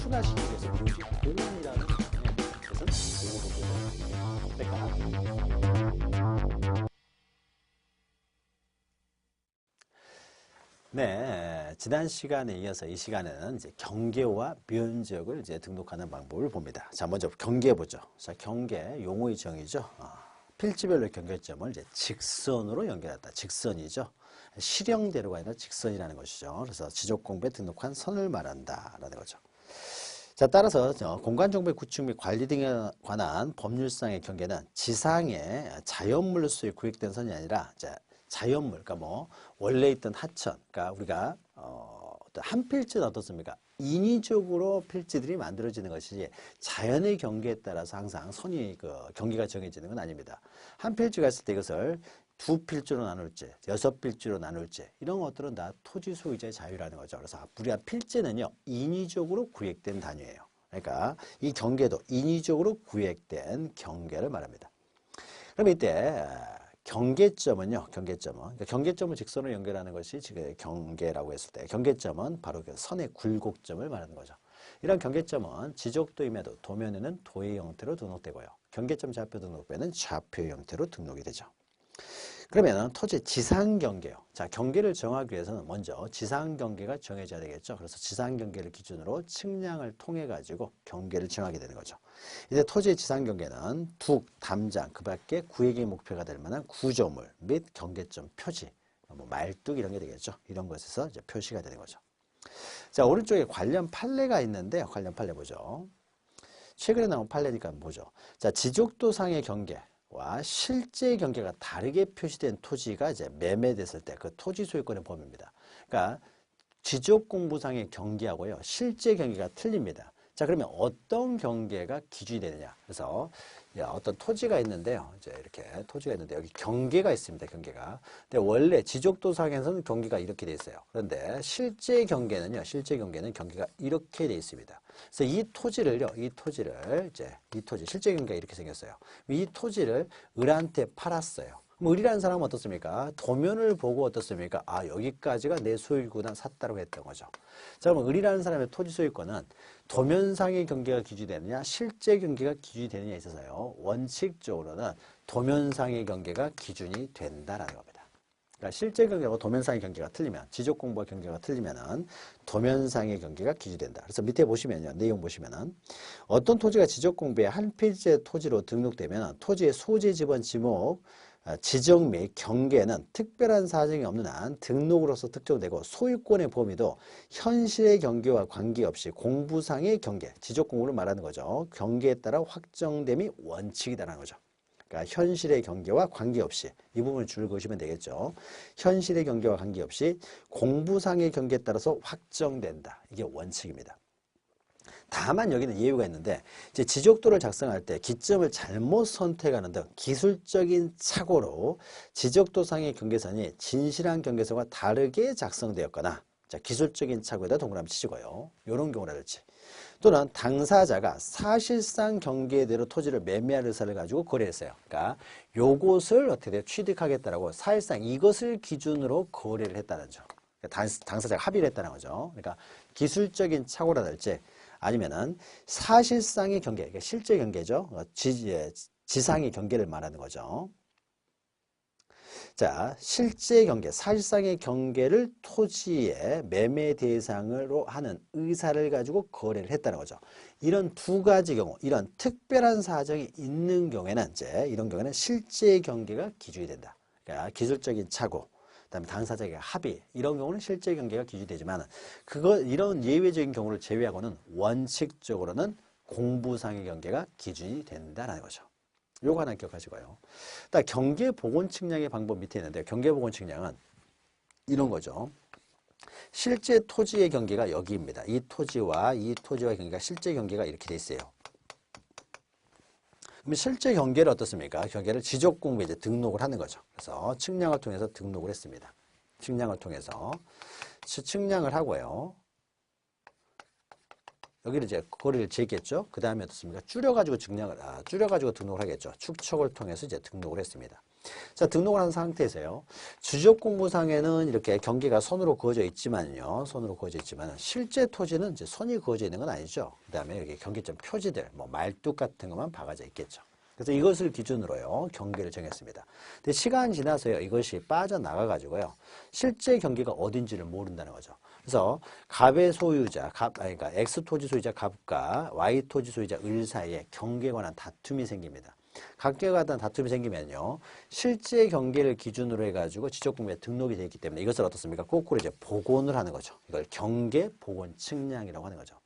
단순화시키기 위해서 무엇이 공이라는 것은 공으로 볼까? 네, 지난 시간에 이어서 이 시간에는 이제 경계와 면적을 이제 등록하는 방법을 봅니다. 자, 먼저 경계 보죠. 자, 경계 용어의 정의죠. 필지별로 경계점을 이제 직선으로 연결한다. 직선이죠. 실형대로가 아니라 직선이라는 것이죠. 그래서 지적공부에 등록한 선을 말한다라는 거죠. 자, 따라서 공간정보의 구축 및 관리 등에 관한 법률상의 경계는 지상의 자연물로서의 구획된 선이 아니라 자연물, 그러니까 뭐 원래 있던 하천, 그러니까 우리가 어떤 한 필지는 어떻습니까? 인위적으로 필지들이 만들어지는 것이지 자연의 경계에 따라서 항상 선이 경계가 정해지는 건 아닙니다. 한 필지가 있을 때 이것을 두 필지로 나눌지, 여섯 필지로 나눌지 이런 것들은 다 토지 소유자의 자유라는 거죠. 그래서 우리가 필지는요 인위적으로 구획된 단위예요. 그러니까 이 경계도 인위적으로 구획된 경계를 말합니다. 그럼 이때 경계점은요, 그러니까 경계점을 직선으로 연결하는 것이 지금 경계라고 했을 때, 경계점은 바로 그 선의 굴곡점을 말하는 거죠. 이런 경계점은 지적도임에도 도면에는 도의 형태로 등록되고요. 경계점 좌표 등록부에는 좌표의 형태로 등록이 되죠. 그러면 토지 지상 경계요. 자, 경계를 정하기 위해서는 먼저 지상 경계가 정해져야 되겠죠. 그래서 지상 경계를 기준으로 측량을 통해 가지고 경계를 정하게 되는 거죠. 이제 토지의 지상 경계는 둑, 담장, 그 밖에 구획의 목표가 될 만한 구조물 및 경계점 표지, 뭐 말뚝 이런 게 되겠죠. 이런 것에서 이제 표시가 되는 거죠. 자, 오른쪽에 관련 판례가 있는데 관련 판례 보죠. 최근에 나온 판례니까 보죠. 자, 지적도상의 경계 와 실제 경계가 다르게 표시된 토지가 이제 매매됐을 때 그 토지 소유권의 범위입니다. 그러니까 지적공부상의 경계하고요 실제 경계가 틀립니다. 자, 그러면 어떤 경계가 기준이 되느냐? 그래서 어떤 토지가 있는데요. 이제 이렇게 토지가 있는데 여기 경계가 있습니다. 경계가. 근데 원래 지적도상에서는 경계가 이렇게 돼 있어요. 그런데 실제 경계는 경계가 이렇게 돼 있습니다. 그래서 이 토지를 실제 경계가 이렇게 생겼어요. 이 토지를 을한테 팔았어요. 그럼 을이라는 사람은 어떻습니까? 도면을 보고 어떻습니까? 아, 여기까지가 내 소유구나 샀다고 했던 거죠. 자, 그럼 을이라는 사람의 토지 소유권은 도면상의 경계가 기준이 되느냐, 실제 경계가 기준이 되느냐에 있어서요. 원칙적으로는 도면상의 경계가 기준이 된다라는 겁니다. 그러니까 실제 경계하고 도면상의 경계가 틀리면, 지적공부와 경계가 틀리면은 도면상의 경계가 기준이 된다. 그래서 밑에 보시면요, 내용 보시면은 어떤 토지가 지적공부에 한 필지의 토지로 등록되면 토지의 소재 지번 지목 지정 및 경계는 특별한 사정이 없는 한 등록으로서 특정되고 소유권의 범위도 현실의 경계와 관계없이 공부상의 경계, 지적공부를 말하는 거죠. 경계에 따라 확정됨이 원칙이다라는 거죠. 그러니까 현실의 경계와 관계없이 이 부분을 줄 그으시면 되겠죠. 현실의 경계와 관계없이 공부상의 경계에 따라서 확정된다. 이게 원칙입니다. 다만 여기는 예외가 있는데 이제 지적도를 작성할 때 기점을 잘못 선택하는 등 기술적인 착오로 지적도상의 경계선이 진실한 경계선과 다르게 작성되었거나 자, 기술적인 착오에다 동그라미 치시고요. 이런 경우라든지 또는 당사자가 사실상 경계대로 토지를 매매할 의사를 가지고 거래했어요. 그러니까 요것을 어떻게 돼요? 취득하겠다라고 사실상 이것을 기준으로 거래를 했다는 거죠. 당사자가 합의를 했다는 거죠. 그러니까 기술적인 착오라든지 아니면은 사실상의 경계, 그러니까 실제 경계죠. 지상의 경계를 말하는 거죠. 자, 실제 경계, 사실상의 경계를 토지의 매매 대상으로 하는 의사를 가지고 거래를 했다는 거죠. 이런 두 가지 경우, 이런 특별한 사정이 있는 경우에는 이런 경우에는 실제 경계가 기준이 된다. 그러니까 기술적인 착오, 그다음에 당사자의 합의 이런 경우는 실제 경계가 기준이 되지만 이런 예외적인 경우를 제외하고는 원칙적으로는 공부상의 경계가 기준이 된다는 거죠. 요거 하나 기억하시고요. 딱 경계 복원 측량의 방법 밑에 있는데 경계 복원 측량은 이런 거죠. 실제 토지의 경계가 여기입니다. 이 토지와 경계가 실제 경계가 이렇게 돼 있어요. 그럼 실제 경계를 어떻습니까? 경계를 지적공부에 이제 등록을 하는 거죠. 그래서 측량을 통해서 등록을 했습니다. 측량을 통해서 측량을 하고요. 여기를 이제 거리를 재겠죠. 그 다음에 어떻습니까? 줄여가지고 등록을 하겠죠. 축척을 통해서 이제 등록을 했습니다. 자, 등록을 한 상태에서요. 주적공부상에는 이렇게 경계가 선으로 그어져 있지만요. 선으로 그어져 있지만 실제 토지는 이제 선이 그어져 있는 건 아니죠. 그 다음에 여기 경계점 표지들, 뭐 말뚝 같은 것만 박아져 있겠죠. 그래서 이것을 기준으로요. 경계를 정했습니다. 근데 시간이 지나서요. 이것이 빠져나가가지고요. 실제 경계가 어딘지를 모른다는 거죠. 그래서 갑의 소유자, 그러니까 X 토지 소유자 갑과 Y 토지 소유자 을 사이에 경계에 관한 다툼이 생깁니다. 각계가 관한 다툼이 생기면요. 실제 경계를 기준으로 해가지고 지적공부에 등록이 되어 있기 때문에 이것을 어떻습니까? 거꾸로 이제 복원을 하는 거죠. 이걸 경계 복원 측량이라고 하는 거죠.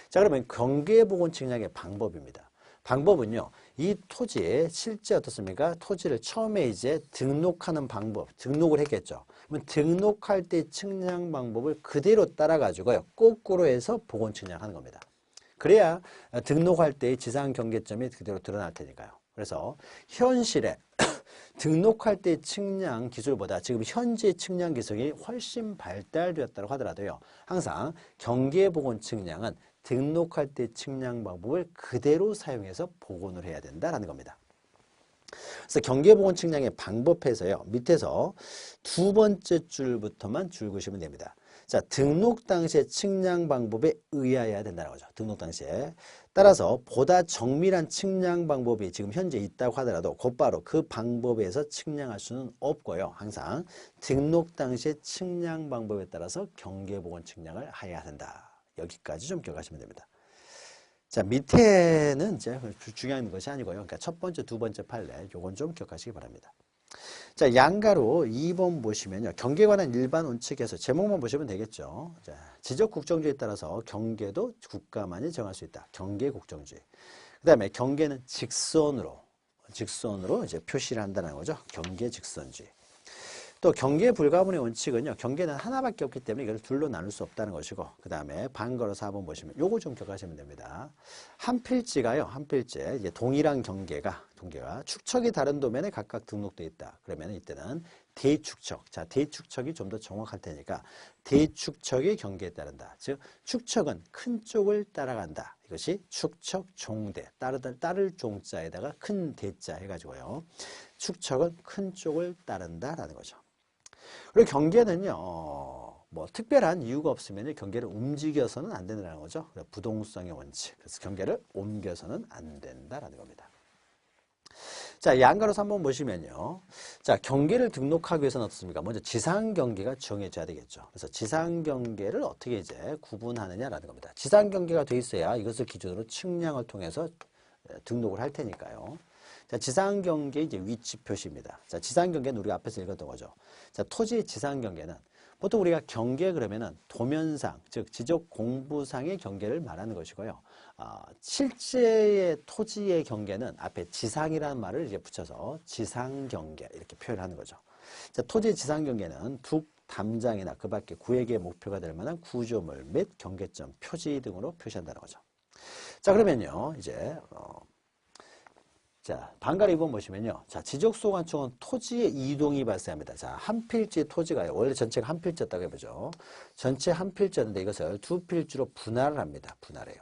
자, 그러면 경계 복원 측량의 방법입니다. 방법은요. 이 토지에 실제 어떻습니까? 토지를 처음에 이제 등록하는 방법, 등록을 했겠죠. 그러면 등록할 때 측량 방법을 그대로 따라가지고요. 거꾸로 해서 복원 측량하는 겁니다. 그래야 등록할 때의 지상 경계점이 그대로 드러날 테니까요. 그래서 현실에 등록할 때 측량 기술보다 지금 현재 측량 기술이 훨씬 발달되었다고 하더라도요. 항상 경계 복원 측량은 등록할 때 측량 방법을 그대로 사용해서 복원을 해야 된다는 겁니다. 그래서 경계 복원 측량의 방법에서요. 밑에서 두 번째 줄부터만 줄 그시면 됩니다. 자, 등록 당시의 측량 방법에 의하여야 된다는 거죠. 등록 당시에. 따라서 보다 정밀한 측량 방법이 지금 현재 있다고 하더라도 곧바로 그 방법에서 측량할 수는 없고요. 항상 등록 당시의 측량 방법에 따라서 경계 복원 측량을 해야 된다. 여기까지 좀 기억하시면 됩니다. 자, 밑에는 이제 중요한 것이 아니고요. 그러니까 첫 번째, 두 번째 판례, 요건 좀 기억하시기 바랍니다. 자, 양가로 2번 보시면요. 경계에 관한 일반 원칙에서 제목만 보시면 되겠죠. 자, 지적 국정주의에 따라서 경계도 국가만이 정할 수 있다. 경계 국정주의. 그 다음에 경계는 직선으로 이제 표시를 한다는 거죠. 경계 직선주의. 또 경계 불가분의 원칙은요. 경계는 하나밖에 없기 때문에 이걸 둘로 나눌 수 없다는 것이고 그 다음에 반거로 4번 보시면 요거 좀 기억하시면 됩니다. 한 필지가요. 한 필지에 이제 동일한 경계가 축척이 다른 도면에 각각 등록되어 있다. 그러면 이때는 대축척. 자, 대축척이 좀 더 정확할 테니까 대축척의 경계에 따른다. 즉 축척은 큰 쪽을 따라간다. 이것이 축척 종대. 따를 종자에다가 큰 대자 해가지고요. 축척은 큰 쪽을 따른다라는 거죠. 그리고 경계는요, 뭐 특별한 이유가 없으면 경계를 움직여서는 안 된다는 거죠. 부동성의 원칙. 그래서 경계를 옮겨서는 안 된다라는 겁니다. 자, 양가로 3번 보시면요. 자, 경계를 등록하기 위해서는 어떻습니까? 먼저 지상 경계가 정해져야 되겠죠. 그래서 지상 경계를 어떻게 이제 구분하느냐라는 겁니다. 지상 경계가 돼 있어야 이것을 기준으로 측량을 통해서 등록을 할 테니까요. 자, 지상 경계 이제 위치 표시입니다. 자, 지상 경계는 우리가 앞에서 읽었던 거죠. 자, 토지의 지상 경계는 보통 우리가 경계 그러면은 도면상, 즉 지적 공부상의 경계를 말하는 것이고요. 실제의 토지의 경계는 앞에 지상이라는 말을 이제 붙여서 지상 경계 이렇게 표현하는 거죠. 자, 토지의 지상 경계는 둑, 담장이나 그 밖에 구획의 목표가 될 만한 구조물 및 경계점, 표지 등으로 표시한다는 거죠. 자, 그러면요, 이제 자, 반가로 2번 보시면요. 자, 지적소관청은 토지의 이동이 발생합니다. 자, 한 필지 토지가요. 원래 전체가 한 필지였다고 해보죠. 전체 한 필지였는데 이것을 두 필지로 분할을 합니다. 분할해요.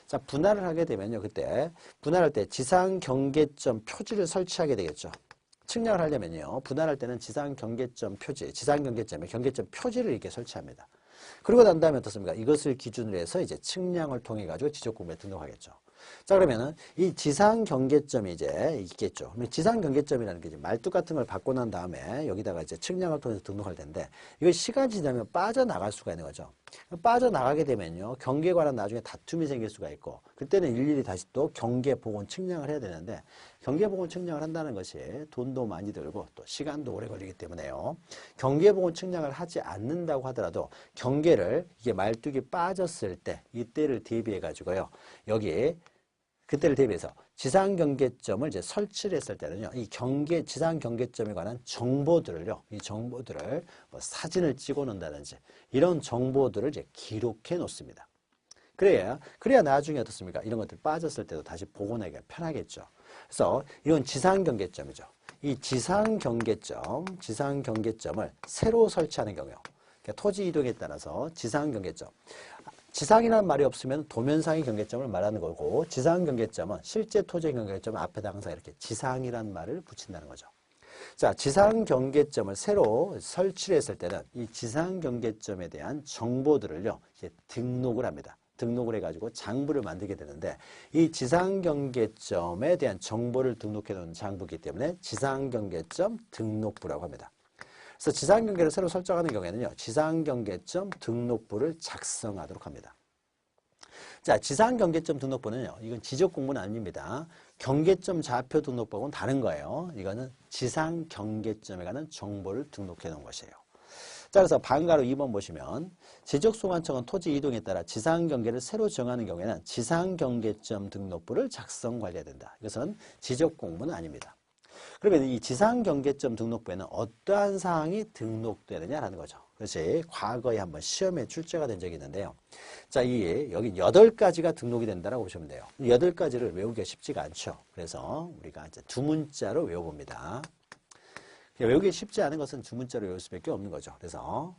자, 분할을 하게 되면요. 그때 분할할 때 지상 경계점 표지를 설치하게 되겠죠. 측량을 하려면요. 분할할 때는 지상 경계점 표지, 지상 경계점에 경계점 표지를 이렇게 설치합니다. 그리고 난 다음에 어떻습니까? 이것을 기준으로 해서 이제 측량을 통해 가지고 지적공부에 등록하겠죠. 자, 그러면은 이 지상 경계점이 이제 있겠죠. 그러면 지상 경계점이라는 게 이제 말뚝 같은 걸 받고 난 다음에 여기다가 이제 측량을 통해서 등록할 텐데 이거 시간이 지나면 빠져나갈 수가 있는 거죠. 빠져나가게 되면요. 경계에 관한 나중에 다툼이 생길 수가 있고 그때는 일일이 다시 또 경계 복원 측량을 해야 되는데 경계 복원 측량을 한다는 것이 돈도 많이 들고 또 시간도 오래 걸리기 때문에요. 경계 복원 측량을 하지 않는다고 하더라도 경계를 이게 말뚝이 빠졌을 때 이때를 대비해 가지고요. 여기 그때를 대비해서 지상 경계점을 이제 설치를 했을 때는요. 이 지상 경계점에 관한 정보들을요. 이 정보들을 뭐 사진을 찍어 놓는다든지 이런 정보들을 이제 기록해 놓습니다. 그래야 나중에 어떻습니까? 이런 것들 빠졌을 때도 다시 복원하기가 편하겠죠. 그래서 이건 지상 경계점이죠. 이 지상 경계점을 새로 설치하는 경우요. 그러니까 토지 이동에 따라서 지상 경계점. 지상이라는 말이 없으면 도면상의 경계점을 말하는 거고 지상 경계점은 실제 토지의 경계점은 앞에다 항상 이렇게 지상이라는 말을 붙인다는 거죠. 자, 지상경계점을 새로 설치를 했을 때는 이 지상경계점에 대한 정보들을요, 이제 등록을 합니다. 등록을 해가지고 장부를 만들게 되는데 이 지상경계점에 대한 정보를 등록해 놓은 장부이기 때문에 지상경계점 등록부라고 합니다. 그래서 지상경계를 새로 설정하는 경우에는요, 지상경계점 등록부를 작성하도록 합니다. 자, 지상경계점 등록부는요, 이건 지적공부는 아닙니다. 경계점 좌표 등록부하고는 다른 거예요. 이거는 지상경계점에 관한 정보를 등록해 놓은 것이에요. 자, 그래서 방가로 2번 보시면 지적소관청은 토지 이동에 따라 지상경계를 새로 정하는 경우에는 지상경계점 등록부를 작성 관리해야 된다. 이것은 지적공부는 아닙니다. 그러면 이 지상경계점 등록부에는 어떠한 사항이 등록되느냐라는 거죠. 그것이 과거에 한번 시험에 출제가 된 적이 있는데요. 자, 여기 8가지가 등록이 된다고 보시면 돼요. 8가지를 외우기가 쉽지가 않죠. 그래서 우리가 이제 두 문자로 외워봅니다. 외우기 쉽지 않은 것은 두 문자로 외울 수밖에 없는 거죠. 그래서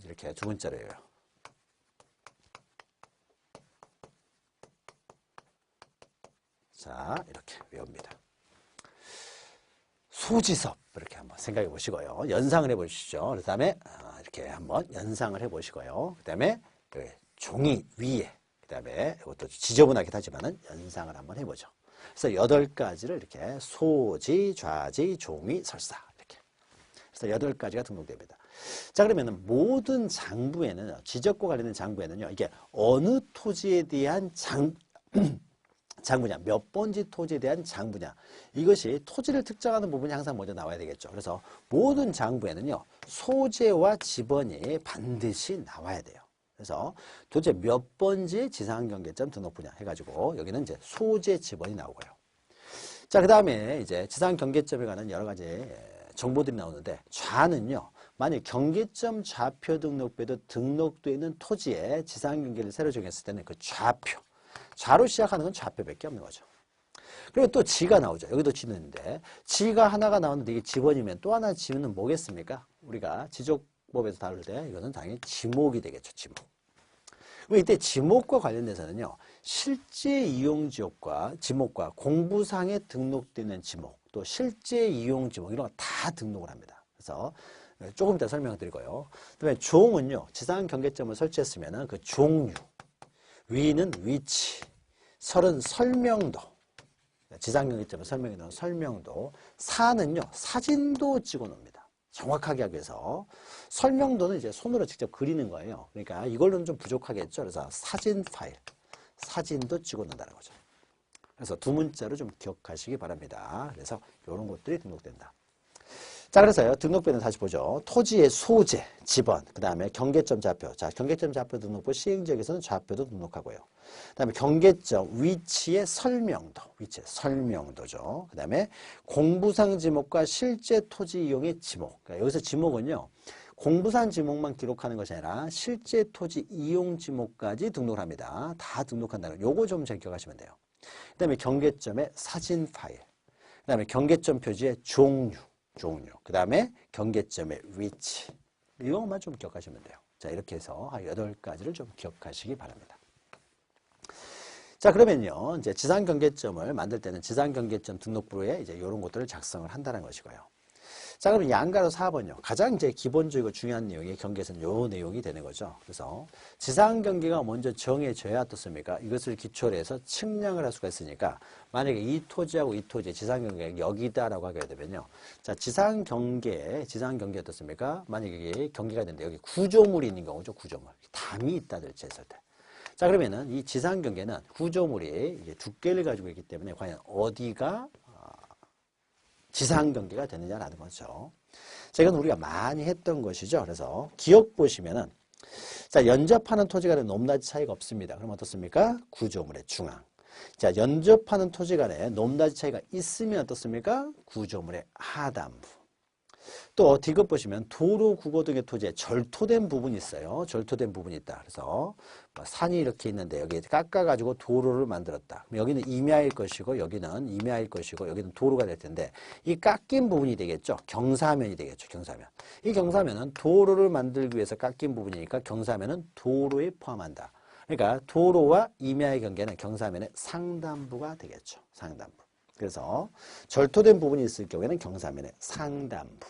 이렇게 두 문자로 외워요. 자, 이렇게 외웁니다. 소지섭 이렇게 한번 생각해 보시고요. 연상을 해 보시죠. 그 다음에 이렇게 한번 연상을 해 보시고요. 그 다음에 종이 위에, 그 다음에 이것도 지저분하긴 하지만은 연상을 한번 해보죠. 그래서 8가지를 이렇게 소지, 좌지, 종이, 설사 이렇게. 그래서 8가지가 등록됩니다. 자, 그러면은 모든 장부에는 지적과 관련된 장부에는요, 이게 어느 토지에 대한 장부냐, 몇 번지 토지에 대한 장부냐, 이것이 토지를 특정하는 부분이 항상 먼저 나와야 되겠죠. 그래서 모든 장부에는요, 소재와 지번이 반드시 나와야 돼요. 그래서 도대체 몇 번지 지상경계점 등록부냐 해가지고 여기는 이제 소재 지번이 나오고요. 자, 그 다음에 이제 지상경계점에 관한 여러 가지 정보들이 나오는데, 좌는요, 만약 경계점 좌표 등록부에도 등록되어 있는 토지에 지상경계를 새로 정했을 때는 그 좌표, 좌로 시작하는 건 좌표밖에 없는 거죠. 그리고 또 지가 나오죠. 여기도 지는 있는데 지가 하나가 나오는데 이게 지번이면 또 하나 지는 뭐겠습니까? 우리가 지적법에서 다룰 때 이거는 당연히 지목이 되겠죠. 지목. 그럼 이때 지목과 관련돼서는요, 실제 이용 지목과 공부상에 등록되는 지목, 또 실제 이용 지목 이런 거 다 등록을 합니다. 그래서 조금 이따 설명드리고요. 그다음에 종은요, 지상경계점을 설치했으면은 그 종류, 위는 위치, 설은 설명도, 지상경계점을 설명해 놓은 설명도, 사는요, 사진도 찍어 놓습니다. 정확하게 하기 위해서. 설명도는 이제 손으로 직접 그리는 거예요. 그러니까 이걸로는 좀 부족하겠죠. 그래서 사진 파일, 사진도 찍어 놓는다는 거죠. 그래서 두 문자로 좀 기억하시기 바랍니다. 그래서 이런 것들이 등록된다. 자, 그래서요, 등록부에는 다시 보죠. 토지의 소재, 지번, 그 다음에 경계점 좌표. 자, 경계점 좌표 등록부 시행지역에서는 좌표도 등록하고요. 그 다음에 경계점 위치의 설명도, 위치의 설명도죠. 그 다음에 공부상 지목과 실제 토지 이용의 지목. 그러니까 여기서 지목은요, 공부상 지목만 기록하는 것이 아니라 실제 토지 이용 지목까지 등록을 합니다. 다 등록한다는 거. 요거 좀 잘 기억하시면 돼요. 그 다음에 경계점의 사진 파일. 그 다음에 경계점 표지의 종류. 그 다음에 경계점의 위치. 이것만 좀 기억하시면 돼요. 자, 이렇게 해서 한 8가지를 좀 기억하시기 바랍니다. 자, 그러면요, 이제 지상경계점을 만들 때는 지상경계점 등록부에 이제 이런 것들을 작성을 한다는 것이고요. 자, 그럼 양가로 4번요. 가장 이제 기본적이고 중요한 내용이 경계에서는 요 내용이 되는 거죠. 그래서 지상경계가 먼저 정해져야 어떻습니까? 이것을 기초로 해서 측량을 할 수가 있으니까 만약에 이 토지하고 이 토지 지상경계가 여기다라고 하게 되면요. 자, 지상경계 어떻습니까? 만약에 이게 경계가 되는데 여기 구조물이 있는 경우죠. 구조물. 담이 있다든지 했을 때. 자, 그러면은 이 지상경계는 구조물이 이제 두께를 가지고 있기 때문에 과연 어디가 지상경계가 되느냐라는 거죠. 자, 이건 우리가 많이 했던 것이죠. 그래서 기억 보시면은, 자, 연접하는 토지 간에 높낮이 차이가 없습니다. 그럼 어떻습니까? 구조물의 중앙. 자, 연접하는 토지 간에 높낮이 차이가 있으면 어떻습니까? 구조물의 하단부. 또 디귿 보시면 도로, 국어 등의 토지에 절토된 부분이 있어요. 절토된 부분이 있다. 그래서 산이 이렇게 있는데 여기 깎아가지고 도로를 만들었다. 여기는 임야일 것이고 여기는 임야일 것이고 여기는 도로가 될 텐데 이 깎인 부분이 되겠죠. 경사면이 되겠죠. 경사면. 이 경사면은 도로를 만들기 위해서 깎인 부분이니까 경사면은 도로에 포함한다. 그러니까 도로와 임야의 경계는 경사면의 상단부가 되겠죠. 상단부. 그래서 절토된 부분이 있을 경우에는 경사면의 상단부.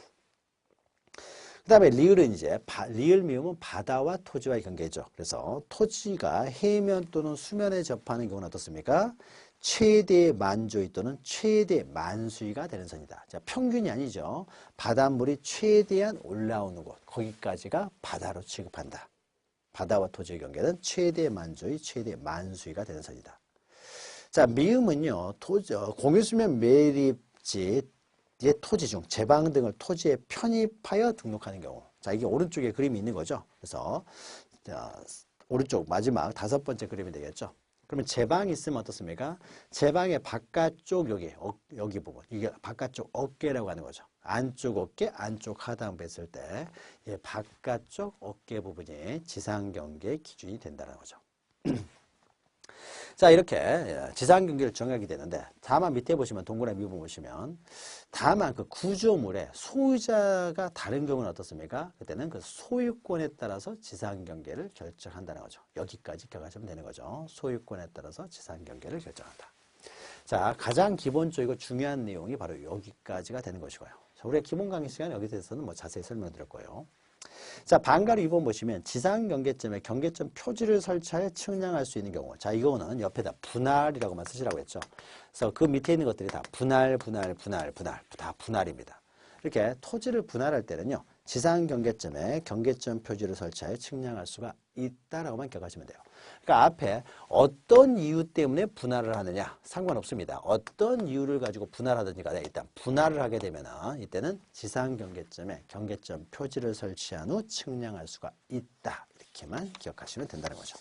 그 다음에 리을은 이제 리을 미음은 바다와 토지와의 경계죠. 그래서 토지가 해면 또는 수면에 접하는 경우는 어떻습니까? 최대 만조위 또는 최대 만수위가 되는 선이다. 자, 평균이 아니죠. 바닷물이 최대한 올라오는 곳, 거기까지가 바다로 취급한다. 바다와 토지의 경계는 최대 만조위, 최대 만수위가 되는 선이다. 자, 미음은요, 공유수면 매립지 의 토지 중 제방 등을 토지에 편입하여 등록하는 경우. 자, 이게 오른쪽에 그림이 있는 거죠. 그래서 자, 오른쪽 마지막 5번째 그림이 되겠죠. 그러면 제방이 있으면 어떻습니까? 제방의 바깥쪽 여기 부분, 이게 바깥쪽 어깨라고 하는 거죠. 안쪽 어깨, 안쪽 하단부 했을 때 바깥쪽 어깨 부분이 지상경계의 기준이 된다는 거죠. 자, 이렇게 지상경계를 정하게 되는데, 다만 밑에 보시면 동그라미 부분 보시면, 다만 그 구조물의 소유자가 다른 경우는 어떻습니까? 그때는 그 소유권에 따라서 지상경계를 결정한다는 거죠. 여기까지 기억하시면 되는 거죠. 소유권에 따라서 지상경계를 결정한다. 자, 가장 기본적이고 중요한 내용이 바로 여기까지가 되는 것이고요. 자, 우리가 기본 강의 시간에 여기에 대해서는 뭐 자세히 설명드릴 거예요. 자, 방가로 2번 보시면 지상경계점에 경계점 표지를 설치하여 측량할 수 있는 경우. 자, 이거는 옆에다 분할이라고만 쓰시라고 했죠. 그래서 그 밑에 있는 것들이 다 분할, 다 분할입니다. 이렇게 토지를 분할할 때는요, 지상경계점에 경계점 표지를 설치하여 측량할 수가 있다라고만 기억하시면 돼요. 그러니까 앞에 어떤 이유 때문에 분할을 하느냐 상관없습니다. 어떤 이유를 가지고 분할하든지 간에 일단 분할을 하게 되면은 이때는 지상경계점에 경계점 표지를 설치한 후 측량할 수가 있다. 이렇게만 기억하시면 된다는 거죠.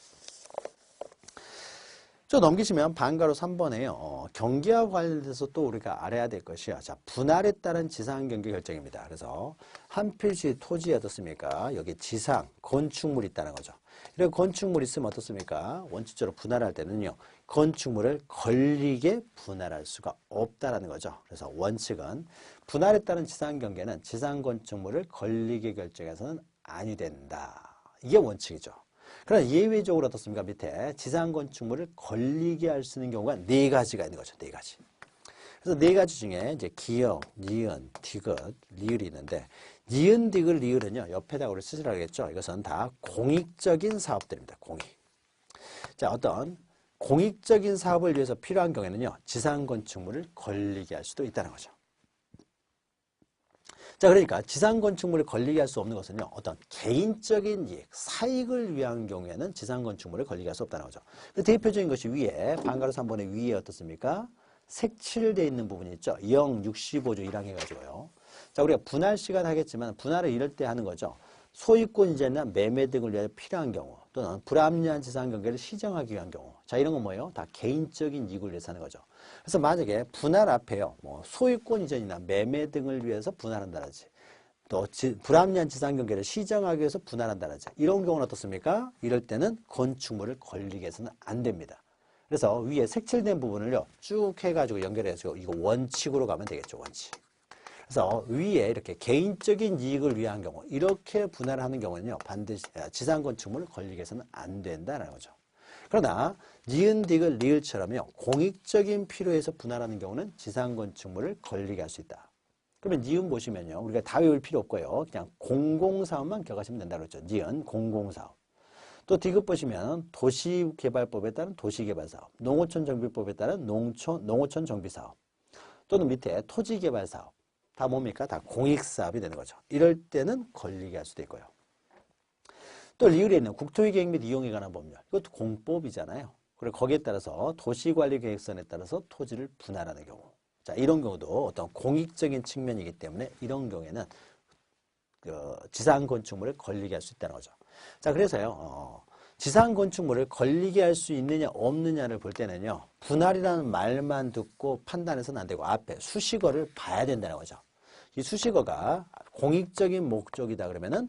좀 넘기시면 방가로 3번에요. 경계와 관련돼서 또 우리가 알아야 될 것이야. 자, 분할에 따른 지상경계 결정입니다. 그래서 한 필지 토지에 어떻습니까? 여기 지상 건축물이 있다는 거죠. 이런 건축물이 있으면 어떻습니까? 원칙적으로 분할할 때는요, 건축물을 걸리게 분할할 수가 없다라는 거죠. 그래서 원칙은 분할에 따른 지상경계는 지상 건축물을 걸리게 결정해서는 아니 된다. 이게 원칙이죠. 그러나 예외적으로 어떻습니까? 밑에 지상 건축물을 걸리게 할 수 있는 경우가 4가지가 있는 거죠. 4가지. 그래서 4가지 중에 이제 기역, 니은, 디귿, 리을이 있는데, 니은, 디귿, 리을은요, 옆에다 우리 쓰시라고 했죠. 이것은 다 공익적인 사업들입니다. 공익. 자, 어떤 공익적인 사업을 위해서 필요한 경우에는요, 지상 건축물을 걸리게 할 수도 있다는 거죠. 자, 그러니까 지상 건축물을 걸리게 할 수 없는 것은요, 어떤 개인적인 이익, 사익을 위한 경우에는 지상 건축물을 걸리게 할 수 없다는 거죠. 대표적인 것이 위에, 방가로 3번의 위에 어떻습니까? 색칠되어 있는 부분이 있죠. 0, 65조 1항 해가지고요. 자, 우리가 분할 시간 하겠지만, 분할을 이럴 때 하는 거죠. 소유권 이전이나 매매 등을 위해 필요한 경우, 또는 불합리한 지상 경계를 시정하기 위한 경우. 자, 이런 건 뭐예요? 다 개인적인 이익을 위해서 하는 거죠. 그래서 만약에 분할 앞에요, 뭐 소유권 이전이나 매매 등을 위해서 분할한다든지, 또 불합리한 지상 경계를 시정하기 위해서 분할한다든지, 이런 경우는 어떻습니까? 이럴 때는 건축물을 걸리게 해서는 안 됩니다. 그래서 위에 색칠된 부분을요, 쭉 해가지고 연결해서 이거 원칙으로 가면 되겠죠, 원칙. 그래서 위에 이렇게 개인적인 이익을 위한 경우, 이렇게 분할하는 경우는요, 반드시 지상 건축물을 걸리게 해서는 안 된다는 거죠. 그러나 니은, 디귿, 리을처럼요, 공익적인 필요에서 분할하는 경우는 지상 건축물을 걸리게 할 수 있다. 그러면 니은 보시면요, 우리가 다 외울 필요 없고요, 그냥 공공사업만 기억하시면 된다고 그랬죠. 니은, 공공사업. 또 디귿 보시면 도시개발법에 따른 도시개발사업, 농어촌 정비법에 따른 농어촌 정비사업, 또는 밑에 토지개발사업, 다 뭡니까? 다 공익사업이 되는 거죠. 이럴 때는 걸리게 할 수도 있고요. 또 리을에 있는 국토의 계획 및 이용에 관한 법률, 이것도 공법이잖아요. 그리고 거기에 따라서 도시관리계획선에 따라서 토지를 분할하는 경우, 자, 이런 경우도 어떤 공익적인 측면이기 때문에 이런 경우에는 지상 건축물을 걸리게 할 수 있다는 거죠. 자, 그래서요, 지상 건축물을 걸리게 할 수 있느냐 없느냐를 볼 때는요, 분할이라는 말만 듣고 판단해서는 안 되고 앞에 수식어를 봐야 된다는 거죠. 이 수식어가 공익적인 목적이다 그러면은,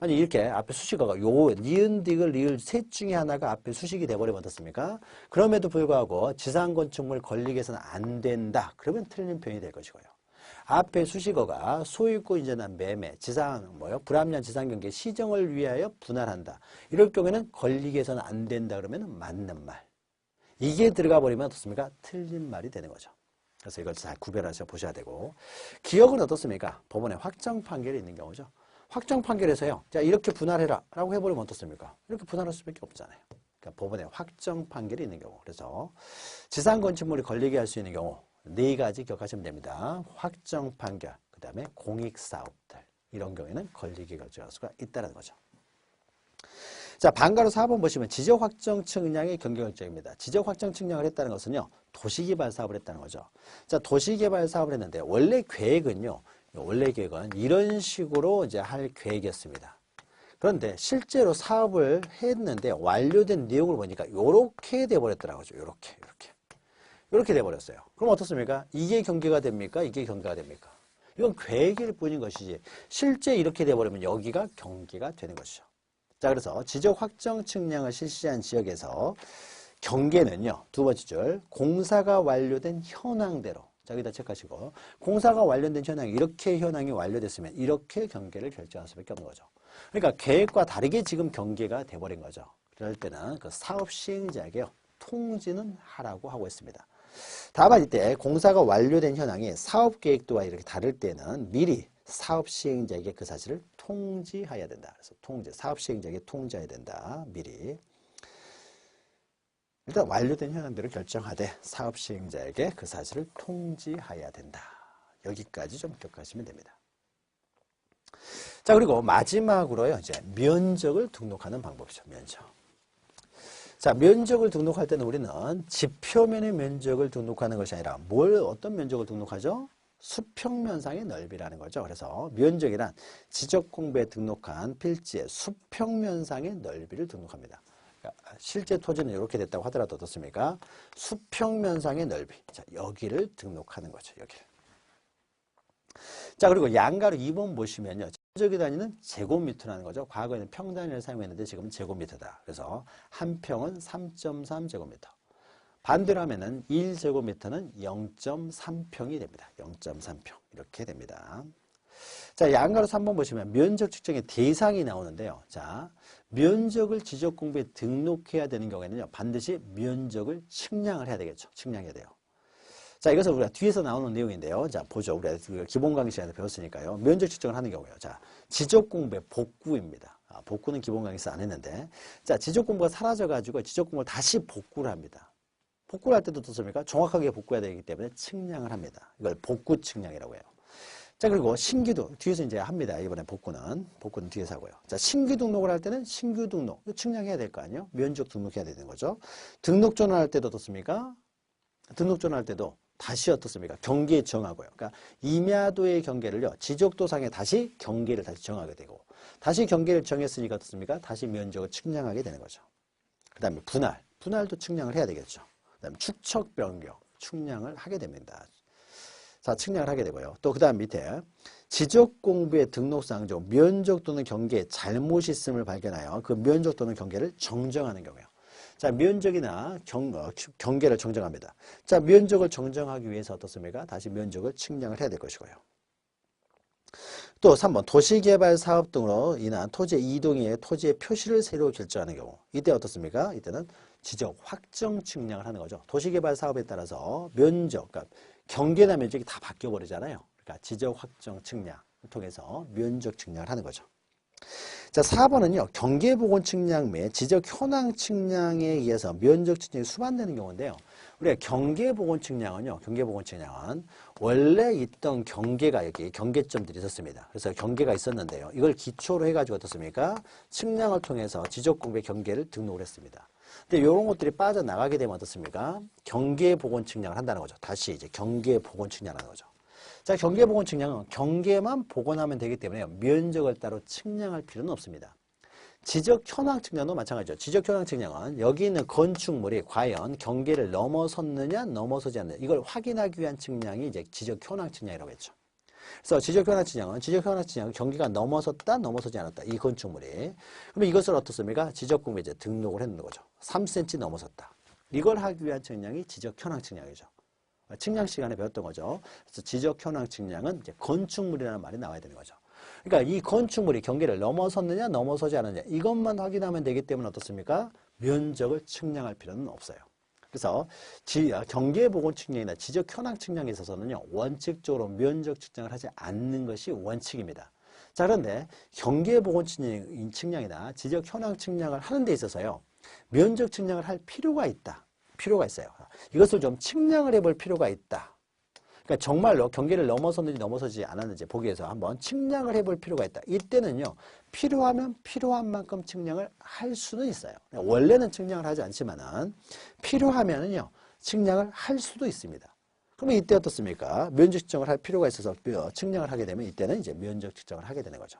아니 이렇게 앞에 수식어가 요 니은, 디귿, 리을 셋 중에 하나가 앞에 수식이 돼버리면 어떻습니까? 그럼에도 불구하고 지상 건축물 걸리게 해서는 안 된다. 그러면 틀린 표현이 될 것이고요. 앞에 수식어가 소유권 이전이나 매매, 불합리한 지상 경계 시정을 위하여 분할한다. 이럴 경우에는 걸리게 해서는 안 된다 그러면 맞는 말. 이게 들어가 버리면 어떻습니까? 틀린 말이 되는 거죠. 그래서 이걸 잘 구별하셔 보셔야 되고, 기억은 어떻습니까? 법원에 확정 판결이 있는 경우죠. 확정 판결에서요, 자, 이렇게 분할해라 라고 해버리면 어떻습니까? 이렇게 분할할 수밖에 없잖아요. 그러니까 법원에 확정 판결이 있는 경우. 그래서 지상 건축물이 걸리게 할 수 있는 경우 네 가지 기억하시면 됩니다. 확정 판결, 그 다음에 공익사업들, 이런 경우에는 걸리게 결정할 수가 있다는 거죠. 자, 방가로 4번 보시면 지적 확정 측량의 경계 결정입니다. 지적 확정 측량을 했다는 것은요, 도시개발 사업을 했다는 거죠. 자, 도시개발 사업을 했는데 원래 계획은 이런 식으로 이제 할 계획이었습니다. 그런데 실제로 사업을 했는데 완료된 내용을 보니까 이렇게 돼버렸더라고요. 이렇게 돼버렸어요. 그럼 어떻습니까? 이게 경계가 됩니까? 이게 경계가 됩니까? 이건 계획일 뿐인 것이지 실제 이렇게 돼버리면 여기가 경계가 되는 것이죠. 자, 그래서 지적 확정 측량을 실시한 지역에서 경계는요, 두 번째 줄, 공사가 완료된 현황대로. 자, 여기다 체크하시고, 공사가 완료된 현황이, 이렇게 현황이 완료됐으면 이렇게 경계를 결정할 수밖에 없는 거죠. 그러니까 계획과 다르게 지금 경계가 돼버린 거죠. 그럴 때는 그 사업 시행자에게요, 통지는 하라고 하고 있습니다. 다만 이때 공사가 완료된 현황이 사업 계획도와 이렇게 다를 때는 미리 사업 시행자에게 그 사실을 통지해야 된다. 그래서 사업 시행자에게 통지해야 된다. 미리. 일단 완료된 현황들을 결정하되 사업 시행자에게 그 사실을 통지해야 된다. 여기까지 좀 기억하시면 됩니다. 자, 그리고 마지막으로요, 이제 면적을 등록하는 방법이죠. 면적. 자, 면적을 등록할 때는 우리는 지표면의 면적을 등록하는 것이 아니라 어떤 면적을 등록하죠? 수평면상의 넓이라는 거죠. 그래서 면적이란 지적공부에 등록한 필지의 수평면상의 넓이를 등록합니다. 그러니까 실제 토지는 이렇게 됐다고 하더라도 어떻습니까? 수평면상의 넓이. 자, 여기를 등록하는 거죠. 여기를. 자, 그리고 양가로 2번 보시면요. 면적이 다니는 제곱미터라는 거죠. 과거에는 평단위를 사용했는데 지금은 제곱미터다. 그래서 한 평은 3.3제곱미터. 반대로 하면은 1제곱미터는 0.3평이 됩니다. 0.3평. 이렇게 됩니다. 자, 양가로 3번 보시면 면적 측정의 대상이 나오는데요. 자, 면적을 지적공부에 등록해야 되는 경우에는요, 반드시 면적을 측량을 해야 되겠죠. 측량해야 돼요. 자, 이것은 우리가 뒤에서 나오는 내용인데요. 자, 보죠. 우리가 기본 강의 시간에 배웠으니까요. 면적 측정을 하는 경우요. 자, 지적공부의 복구입니다. 복구는 기본 강의에서 안 했는데, 자, 지적공부가 사라져가지고 지적공부를 다시 복구를 합니다. 복구를 할 때도 어떻습니까? 정확하게 복구해야 되기 때문에 측량을 합니다. 이걸 복구 측량이라고 해요. 자, 그리고 신규도 뒤에서 이제 합니다. 이번에 복구는 뒤에서 하고요. 자, 신규 등록을 할 때는 신규 등록 측량해야 될 거 아니에요? 면적 등록해야 되는 거죠. 등록 전환할 때도 어떻습니까? 등록 전환할 때도 다시 어떻습니까? 경계 정하고요. 그러니까 임야도의 경계를요, 지적도상에 다시 경계를 다시 정하게 되고, 다시 경계를 정했으니까 어떻습니까? 다시 면적을 측량하게 되는 거죠. 그 다음에 분할도 측량을 해야 되겠죠. 그 다음에 축척 변경, 측량을 하게 됩니다. 자, 측량을 하게 되고요. 또 그 다음 밑에 지적공부의 등록상 중 면적 또는 경계에 잘못이 있음을 발견하여 그 면적 또는 경계를 정정하는 경우요. 자, 면적이나 경계를 정정합니다. 자, 면적을 정정하기 위해서 어떻습니까? 다시 면적을 측량을 해야 될 것이고요. 또 3번 도시개발 사업 등으로 인한 토지의 이동에 토지의 표시를 새로 결정하는 경우. 이때 어떻습니까? 이때는 지적 확정 측량을 하는 거죠. 도시개발 사업에 따라서 면적, 그러니까 경계나 면적이 다 바뀌어 버리잖아요. 그러니까 지적 확정 측량을 통해서 면적 측량을 하는 거죠. 자, 4번은요. 경계보건 측량 및 지적 현황 측량에 의해서 면적 측량이 수반되는 경우인데요. 우리가 경계보건 측량은 원래 있던 경계가 여기 경계점들이 있었습니다. 그래서 경계가 있었는데요. 이걸 기초로 해가지고 어떻습니까? 측량을 통해서 지적공부의 경계를 등록을 했습니다. 근데 이런 것들이 빠져나가게 되면 어떻습니까? 경계보건 측량을 한다는 거죠. 다시 이제 경계보건 측량하는 거죠. 자, 경계보건 측량은 경계만 복원하면 되기 때문에 면적을 따로 측량할 필요는 없습니다. 지적 현황 측량도 마찬가지죠. 지적 현황 측량은 여기 있는 건축물이 과연 경계를 넘어섰느냐, 넘어서지 않느냐 이걸 확인하기 위한 측량이 이제 지적 현황 측량이라고 했죠. 그래서 지적 현황 측량은 경계가 넘어섰다, 넘어서지 않았다. 이 건축물이. 그러면 이것을 어떻습니까? 지적공부에 이제 등록을 했는 거죠. 3cm 넘어섰다. 이걸 하기 위한 측량이 지적 현황 측량이죠. 측량 시간에 배웠던 거죠. 그래서 지적 현황 측량은 이제 건축물이라는 말이 나와야 되는 거죠. 그러니까 이 건축물이 경계를 넘어섰느냐, 넘어서지 않느냐 이것만 확인하면 되기 때문에 어떻습니까? 면적을 측량할 필요는 없어요. 그래서 경계보건 측량이나 지적 현황 측량에 있어서는요, 원칙적으로 면적 측정을 하지 않는 것이 원칙입니다. 자, 그런데 경계보건 측량이나 지적 현황 측량을 하는 데 있어서요, 면적 측량을 할 필요가 있어요. 이것을 좀 측량을 해볼 필요가 있다. 그러니까 정말로 경계를 넘어섰는지 넘어서지 않았는지 보기 위해서 한번 측량을 해볼 필요가 있다. 이때는요, 필요하면 필요한 만큼 측량을 할 수는 있어요. 원래는 측량을 하지 않지만은 필요하면은요, 측량을 할 수도 있습니다. 그러면 이때 어떻습니까? 면적 측정을 할 필요가 있어서 측량을 하게 되면 이때는 이제 면적 측정을 하게 되는 거죠.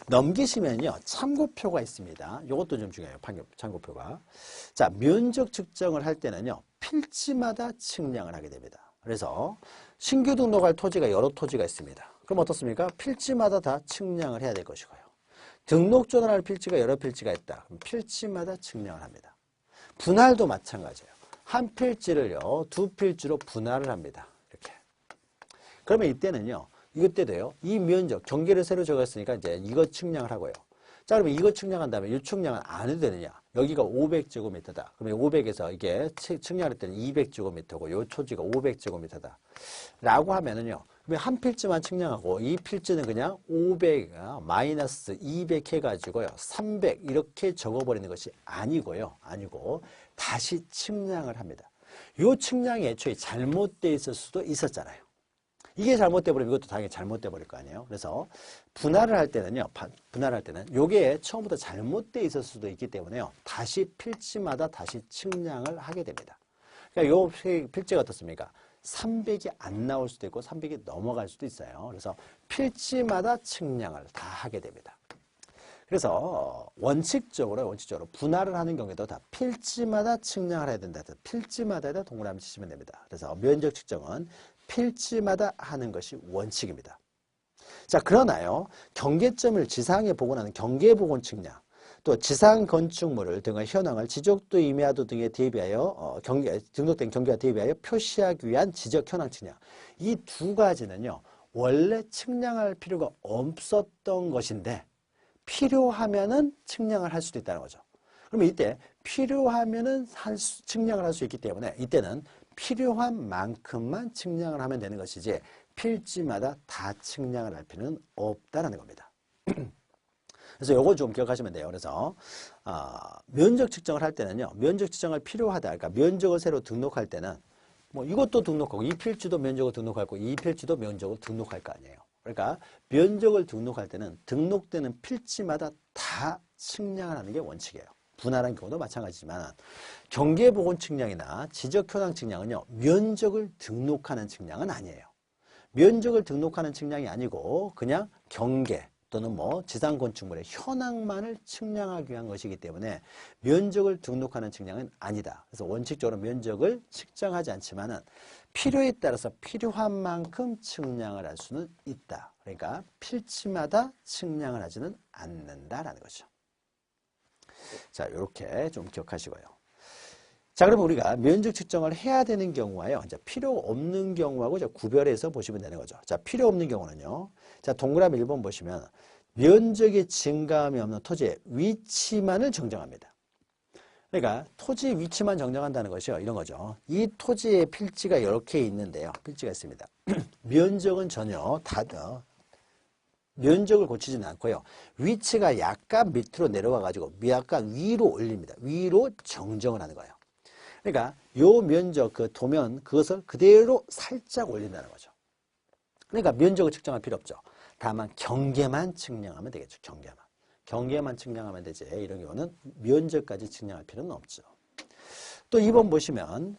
넘기시면요, 참고표가 있습니다. 이것도 좀 중요해요. 참고표가. 자, 면적 측정을 할 때는요, 필지마다 측량을 하게 됩니다. 그래서 신규 등록할 토지가 여러 토지가 있습니다. 그럼 어떻습니까? 필지마다 다 측량을 해야 될 것이고요. 등록 전환할 필지가 여러 필지가 있다. 그럼 필지마다 측량을 합니다. 분할도 마찬가지예요. 한 필지를요, 두 필지로 분할을 합니다. 이렇게. 그러면 이때는요, 이때도요, 이 면적, 경계를 새로 적었으니까 이제 이거 측량을 하고요. 자, 그러면 이거 측량한 다음에 이 측량은 안 해도 되느냐? 여기가 500제곱미터다. 그러면 500에서 이게 측량할 때는 200제곱미터고 요 토지가 500제곱미터다. 라고 하면은요. 그러면 한 필지만 측량하고 이 필지는 그냥 500 마이너스 200 해가지고요. 300 이렇게 적어버리는 것이 아니고요. 아니고 다시 측량을 합니다. 요 측량이 애초에 잘못되어 있을 수도 있었잖아요. 이게 잘못돼 버리면 이것도 당연히 잘못돼 버릴 거 아니에요. 그래서 분할을 할 때는요. 분할할 때는 요게 처음부터 잘못돼 있을 수도 있기 때문에요. 다시 필지마다 다시 측량을 하게 됩니다. 그러니까 요 필지가 어떻습니까? 300이 안 나올 수도 있고 300이 넘어갈 수도 있어요. 그래서 필지마다 측량을 다 하게 됩니다. 그래서 원칙적으로 분할을 하는 경우에도 다 필지마다 측량을 해야 된다. 필지마다에다 동그라미 치시면 됩니다. 그래서 면적 측정은 필지마다 하는 것이 원칙입니다. 자, 그러나요, 경계점을 지상에 복원하는 경계복원 측량, 또 지상 건축물을 등의 현황을 지적도 임야도 등에 대비하여 등록된 경계와 대비하여 표시하기 위한 지적 현황 측량, 이 두 가지는요, 원래 측량할 필요가 없었던 것인데 필요하면은 측량을 할 수도 있다는 거죠. 그러면 이때 필요하면은 측량을 할 수 있기 때문에 이때는 필요한 만큼만 측량을 하면 되는 것이지 필지마다 다 측량을 할 필요는 없다는 겁니다. 그래서 요거 좀 기억하시면 돼요. 그래서 면적 측정을 할 때는요. 면적 측정을 필요하다. 그러니까 면적을 새로 등록할 때는 뭐 이것도 등록하고 이 필지도 면적을 등록하고 이 필지도 면적을 등록할 거 아니에요. 그러니까 면적을 등록할 때는 등록되는 필지마다 다 측량을 하는 게 원칙이에요. 분할한 경우도 마찬가지지만 경계복원 측량이나 지적현황 측량은요. 면적을 등록하는 측량은 아니에요. 면적을 등록하는 측량이 아니고 그냥 경계 또는 뭐 지상건축물의 현황만을 측량하기 위한 것이기 때문에 면적을 등록하는 측량은 아니다. 그래서 원칙적으로 면적을 측정하지 않지만은 필요에 따라서 필요한 만큼 측량을 할 수는 있다. 그러니까 필지마다 측량을 하지는 않는다라는 거죠. 자, 이렇게 좀 기억하시고요. 자, 그러면 우리가 면적 측정을 해야 되는 경우와요. 이제 필요 없는 경우하고 이제 구별해서 보시면 되는 거죠. 자, 필요 없는 경우는요. 자, 동그라미 1번 보시면 면적의 증가함이 없는 토지의 위치만을 정정합니다. 그러니까 토지 위치만 정정한다는 것이요. 이런 거죠. 이 토지의 필지가 이렇게 있는데요. 필지가 있습니다. 면적은 전혀 면적을 고치지는 않고요. 위치가 약간 밑으로 내려가 가지고 약간 위로 올립니다. 위로 정정을 하는 거예요. 그러니까 요 면적 그 도면 그것을 그대로 살짝 올린다는 거죠. 그러니까 면적을 측정할 필요 없죠. 다만 경계만 측량하면 되겠죠. 경계만 측량하면 되지. 이런 경우는 면적까지 측량할 필요는 없죠. 또 2번 보시면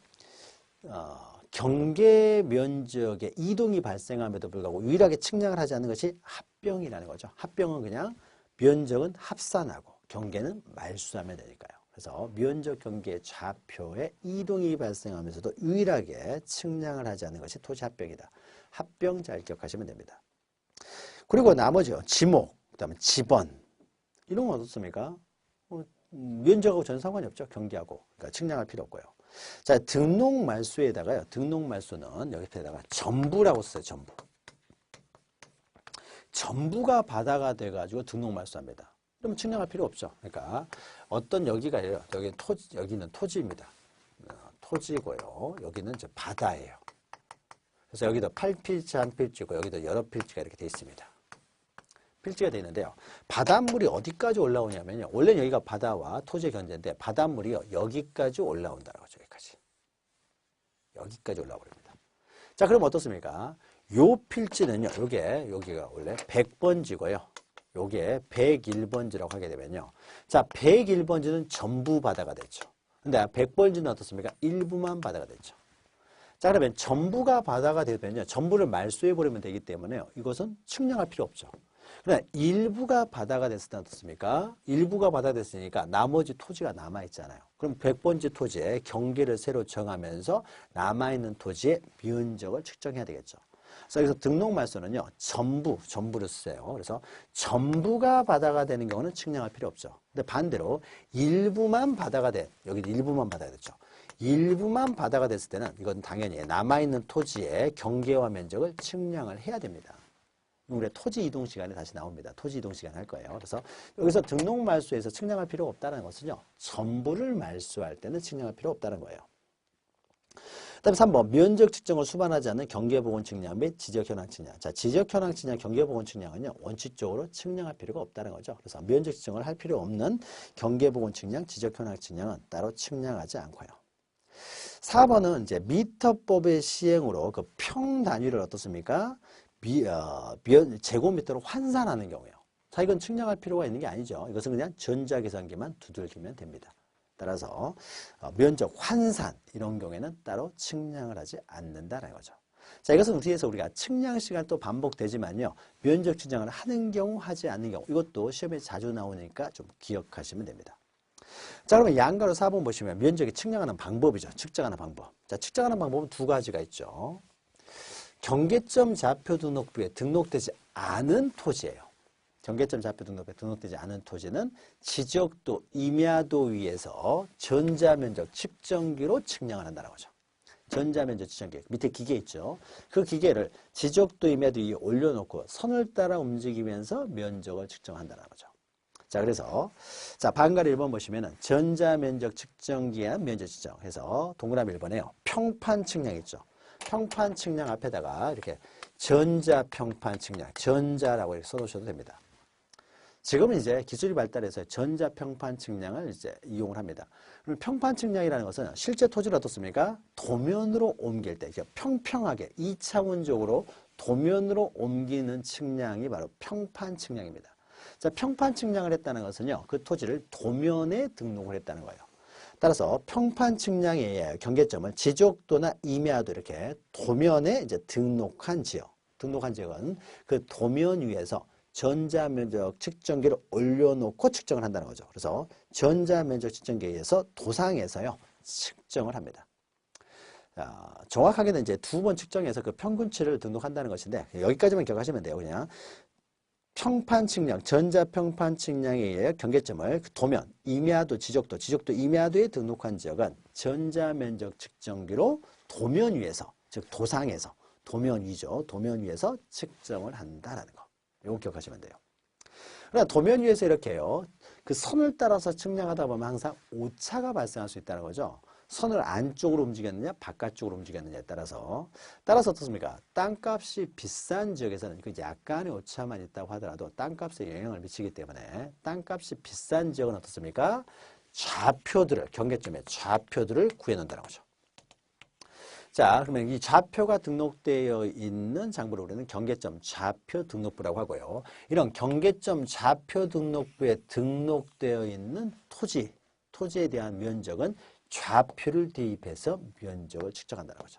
경계 면적에 이동이 발생함에도 불구하고 유일하게 측량을 하지 않는 것이 합병이라는 거죠. 합병은 그냥 면적은 합산하고 경계는 말수하면 되니까요. 그래서 면적 경계 좌표에 이동이 발생하면서도 유일하게 측량을 하지 않는 것이 토지 합병이다. 합병 잘 기억하시면 됩니다. 그리고 나머지요. 지목, 그다음에 지번 이런 건 어떻습니까? 면적하고 전혀 상관이 없죠. 경계하고. 그러니까 측량할 필요 없고요. 자, 등록 말수에다가요. 등록 말수는 여기에다가 전부라고 써요. 전부. 전부가 바다가 돼가지고 등록 말수합니다. 그럼 측량할 필요 없죠. 그러니까 어떤 여기가 여기는 토지입니다. 토지고요. 여기는 이제 바다예요. 그래서 여기도 8필지 한 필지고 여기도 여러 필지가 이렇게 되어 있습니다. 필지가 되어 있는데요. 바닷물이 어디까지 올라오냐면요. 원래 여기가 바다와 토지의 견제인데 바닷물이요. 여기까지 올라온다는 거죠. 여기까지 올라와 버립니다. 자, 그럼 어떻습니까? 요 필지는요. 여기가 원래 100번지고요. 요게 101번지라고 하게 되면요. 자, 101번지는 전부 바다가 되죠. 근데 100번지는 어떻습니까? 일부만 바다가 되죠. 자, 그러면 전부가 바다가 되면요. 전부를 말소해 버리면 되기 때문에 이것은 측량할 필요 없죠. 그러나 일부가 바다가 됐을 때 어떻습니까? 일부가 바다가 됐으니까 나머지 토지가 남아있잖아요. 그럼 100번지 토지에 경계를 새로 정하면서 남아있는 토지의 면적을 측정해야 되겠죠. 그래서 여기서 등록 말소는요. 전부를 쓰세요. 그래서 전부가 바다가 되는 경우는 측량할 필요 없죠. 근데 반대로 일부만 바다가 여기 일부만 바다가 됐죠. 일부만 바다가 됐을 때는 이건 당연히 남아있는 토지의 경계와 면적을 측량을 해야 됩니다. 우리 토지 이동 시간에 다시 나옵니다. 토지 이동 시간 할 거예요. 그래서 여기서 등록 말소에서 측량할 필요가 없다는 것은요. 전부를 말소할 때는 측량할 필요 없다는 거예요. 그다음에 3번 면적 측정을 수반하지 않는 경계보건 측량 및 지적 현황 측량. 자, 지적 현황 측량, 경계보건 측량은요. 원칙적으로 측량할 필요가 없다는 거죠. 그래서 면적 측정을 할 필요 없는 경계보건 측량, 지적 현황 측량은 따로 측량하지 않고요. 4번은 이제 미터법의 시행으로 그 평 단위를 어떻습니까? 제곱미터로 환산하는 경우예요. 자, 이건 측량할 필요가 있는 게 아니죠. 이것은 그냥 전자계산기만 두들기면 됩니다. 따라서 면적 환산 이런 경우에는 따로 측량을 하지 않는다는 거죠. 자, 이것은 우리가 측량 시간 또 반복되지만요. 면적 측량을 하는 경우 하지 않는 경우 이것도 시험에 자주 나오니까 좀 기억하시면 됩니다. 자, 그러면 양가로 4번 보시면 면적이 측량하는 방법이죠. 측정하는 방법. 자, 측정하는 방법은 두 가지가 있죠. 경계점 좌표 등록부에 등록되지 않은 토지예요. 경계점 좌표 등록부에 등록되지 않은 토지는 지적도, 임야도 위에서 전자면적 측정기로 측량을 한다는 거죠. 전자면적 측정기. 밑에 기계 있죠. 그 기계를 지적도, 임야도 위에 올려놓고 선을 따라 움직이면서 면적을 측정한다는 거죠. 자, 그래서 자, 방가리 1번 보시면은 전자면적 측정기의 면적 측정해서 동그라미 1번에요. 평판 측량 있죠. 평판 측량 앞에다가 이렇게 전자평판 측량, 전자라고 이렇게 써놓으셔도 됩니다. 지금은 이제 기술이 발달해서 전자평판 측량을 이제 이용을 합니다. 그럼 평판 측량이라는 것은 실제 토지를 어떻습니까? 도면으로 옮길 때, 평평하게 2차원적으로 도면으로 옮기는 측량이 바로 평판 측량입니다. 자, 평판 측량을 했다는 것은요, 그 토지를 도면에 등록을 했다는 거예요. 따라서 평판 측량의 경계점은 지적도나 임야도 이렇게 도면에 이제 등록한 지역은 그 도면 위에서 전자면적 측정기를 올려놓고 측정을 한다는 거죠. 그래서 전자면적 측정기에 의해서 도상에서요 측정을 합니다. 자, 정확하게는 이제 두 번 측정해서 그 평균치를 등록한다는 것인데 여기까지만 기억하시면 돼요. 그냥. 평판 측량, 전자평판 측량에 의해 경계점을 도면, 임야도, 지적도, 임야도에 등록한 지역은 전자면적 측정기로 도면 위에서, 즉 도상에서, 도면 위죠. 도면 위에서 측정을 한다라는 거. 이거 기억하시면 돼요. 그러나 도면 위에서 이렇게요. 그 선을 따라서 측량하다 보면 항상 오차가 발생할 수 있다는 거죠. 선을 안쪽으로 움직였느냐 바깥쪽으로 움직였느냐에 따라서 어떻습니까? 땅값이 비싼 지역에서는 그 약간의 오차만 있다고 하더라도 땅값에 영향을 미치기 때문에 땅값이 비싼 지역은 어떻습니까? 경계점의 좌표들을 구해놓는다는 거죠. 자, 그러면 이 좌표가 등록되어 있는 장부를 우리는 경계점 좌표 등록부라고 하고요. 이런 경계점 좌표 등록부에 등록되어 있는 토지에 대한 면적은 좌표를 대입해서 면적을 측정한다는 거죠.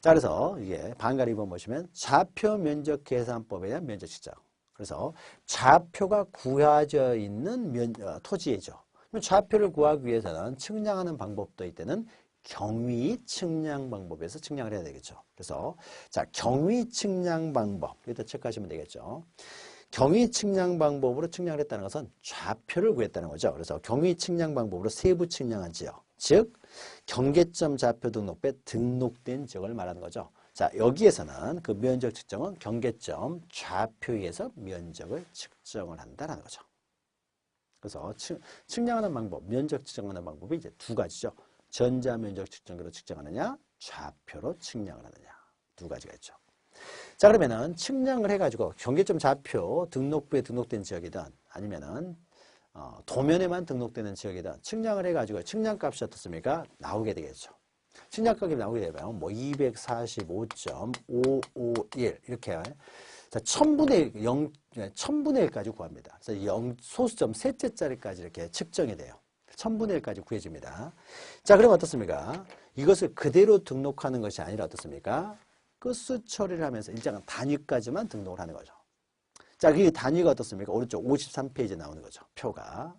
자, 그래서 이게 방가리 2번 보시면 좌표 면적 계산법에 대한 면적 측정. 그래서 좌표가 구해져 있는 토지이죠. 좌표를 구하기 위해서는 측량하는 방법도 이때는 경위 측량 방법에서 측량을 해야 되겠죠. 그래서 자, 경위 측량 방법 여기다 체크하시면 되겠죠. 경위 측량 방법으로 측량을 했다는 것은 좌표를 구했다는 거죠. 그래서 경위 측량 방법으로 세부 측량한 지역, 즉 경계점 좌표 등록부에 등록된 지역을 말하는 거죠. 자, 여기에서는 그 면적 측정은 경계점 좌표에서 면적을 측정을 한다는 거죠. 그래서 측량하는 방법, 면적 측정하는 방법이 이제 두 가지죠. 전자면적 측정기로 측정하느냐, 좌표로 측량을 하느냐. 두 가지가 있죠. 자, 그러면은 측량을 해가지고 경계점 좌표 등록부에 등록된 지역이든 아니면은 도면에만 등록되는 지역이든 측량을 해가지고 측량값이 어떻습니까? 나오게 되겠죠. 측량값이 나오게 되면 뭐 245.551 이렇게 자, 1000분의 1까지 구합니다. 그래서 소수점 셋째 자리까지 이렇게 측정이 돼요. 1000분의 1까지 구해집니다. 자, 그럼 어떻습니까? 이것을 그대로 등록하는 것이 아니라 어떻습니까? 끝수 처리를 하면서 일정한 단위까지만 등록을 하는 거죠. 자, 그 단위가 어떻습니까? 오른쪽 53페이지에 나오는 거죠. 표가.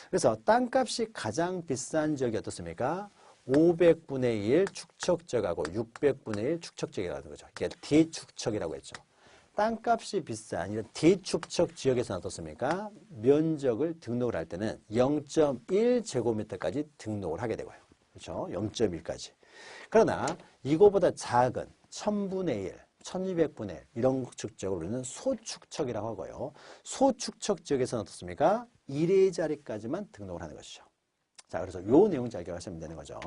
그래서 땅값이 가장 비싼 지역이 어떻습니까? 500분의 1 축척지역하고 600분의 1 축척지역이라는 거죠. 이게 대축척이라고 했죠. 땅값이 비싼 이런 대축척 지역에서는 어떻습니까? 면적을 등록을 할 때는 0.1제곱미터까지 등록을 하게 되고요. 그렇죠? 0.1까지. 그러나 이거보다 작은 1000분의 1, 1200분의 1 이런 축척을 우리는 소축척이라고 하고요. 소축척 지역에서는 어떻습니까? 1의 자리까지만 등록을 하는 것이죠. 자, 그래서 요 내용 잘 기억하시면 되는 거죠.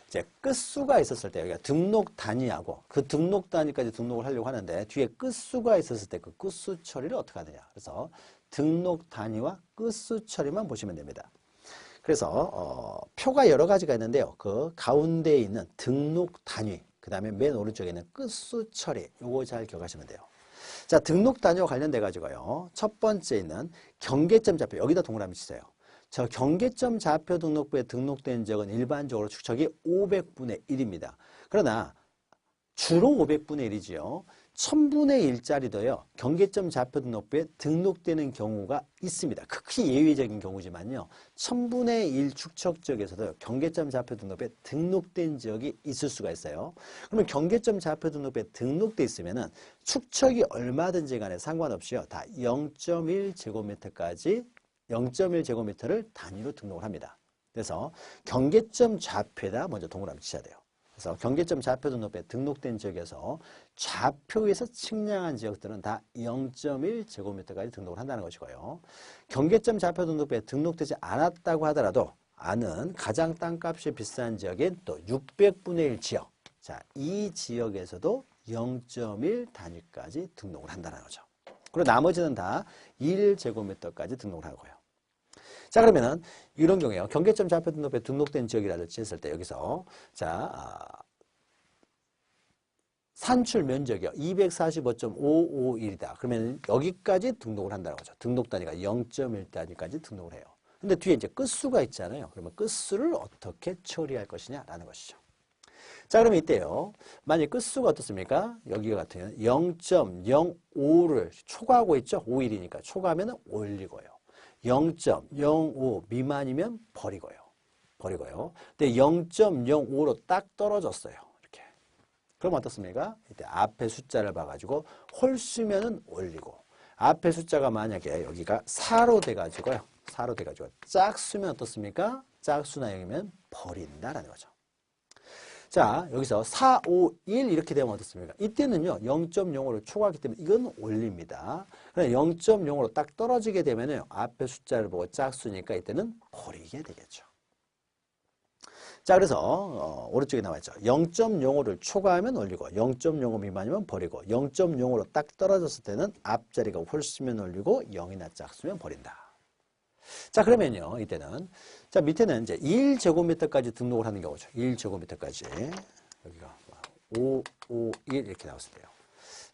이제 끝수가 있었을 때 여기가 등록 단위하고 그 등록 단위까지 등록을 하려고 하는데 뒤에 끝수가 있었을 때 그 끝수 처리를 어떻게 하느냐. 그래서 등록 단위와 끝수 처리만 보시면 됩니다. 그래서 표가 여러 가지가 있는데요. 그 가운데에 있는 등록 단위, 그 다음에 맨 오른쪽에 있는 끝수 처리, 요거 잘 기억하시면 돼요. 자, 등록 단위와 관련돼 가지고요. 첫 번째 있는 경계점 좌표, 여기다 동그라미 치세요. 저 경계점 좌표 등록부에 등록된 지역은 일반적으로 축척이 500분의 1입니다. 그러나 주로 500분의 1이지요. 1000분의 1짜리도요. 경계점 좌표 등록부에 등록되는 경우가 있습니다. 극히 예외적인 경우지만요. 1000분의 1 축척 지역에서도 경계점 좌표 등록부에 등록된 지역이 있을 수가 있어요. 그러면 경계점 좌표 등록부에 등록돼 있으면은 축척이 얼마든지 간에 상관없이요. 다 0.1제곱미터까지 0.1제곱미터를 단위로 등록을 합니다. 그래서 경계점 좌표에다 먼저 동그라미 치셔야 돼요. 그래서 경계점 좌표 등록부에 등록된 지역에서 좌표에서 측량한 지역들은 다 0.1제곱미터까지 등록을 한다는 것이고요. 경계점 좌표 등록부에 등록되지 않았다고 하더라도 아는 가장 땅값이 비싼 지역인 또 600분의 1 지역. 자, 이 지역에서도 0.1 단위까지 등록을 한다는 거죠. 그리고 나머지는 다 1제곱미터까지 등록을 하고요. 자, 그러면은 이런 경우에요. 경계점 좌표 등록부에 등록된 지역이라든지 했을 때 여기서 자, 산출 면적이요. 245.551이다. 그러면 여기까지 등록을 한다는 거죠. 등록 단위가 0.1 단위까지 등록을 해요. 근데 뒤에 이제 끝수가 있잖아요. 그러면 끝수를 어떻게 처리할 것이냐라는 것이죠. 자, 그러면 이때요. 만약 끝수가 어떻습니까? 여기가 같으면 0.05를 초과하고 있죠. 5일이니까 초과하면 올리고요. 0.05 미만이면 버리고요. 근데 0.05로 딱 떨어졌어요. 이렇게. 그럼 어떻습니까? 이때 앞에 숫자를 봐가지고 홀수면은 올리고 앞에 숫자가 만약에 여기가 4로 돼가지고요. 4로 돼가지고 짝수면 어떻습니까? 짝수나 0이면 버린다라는 거죠. 자, 여기서 4, 5, 1 이렇게 되면 어떻습니까? 이때는요, 0.05를 초과하기 때문에 이건 올립니다. 그럼 0.05로 딱 떨어지게 되면요, 앞에 숫자를 보고 짝수니까 이때는 버리게 되겠죠. 자, 그래서 오른쪽에 나와있죠. 0.05를 초과하면 올리고 0.05 미만이면 버리고 0.05로 딱 떨어졌을 때는 앞자리가 홀수면 올리고 0이나 짝수면 버린다. 자, 그러면요, 이때는 자, 밑에는 이제 1제곱미터까지 등록을 하는 경우죠. 1제곱미터까지. 여기가 5, 5, 1 이렇게 나왔을 때요.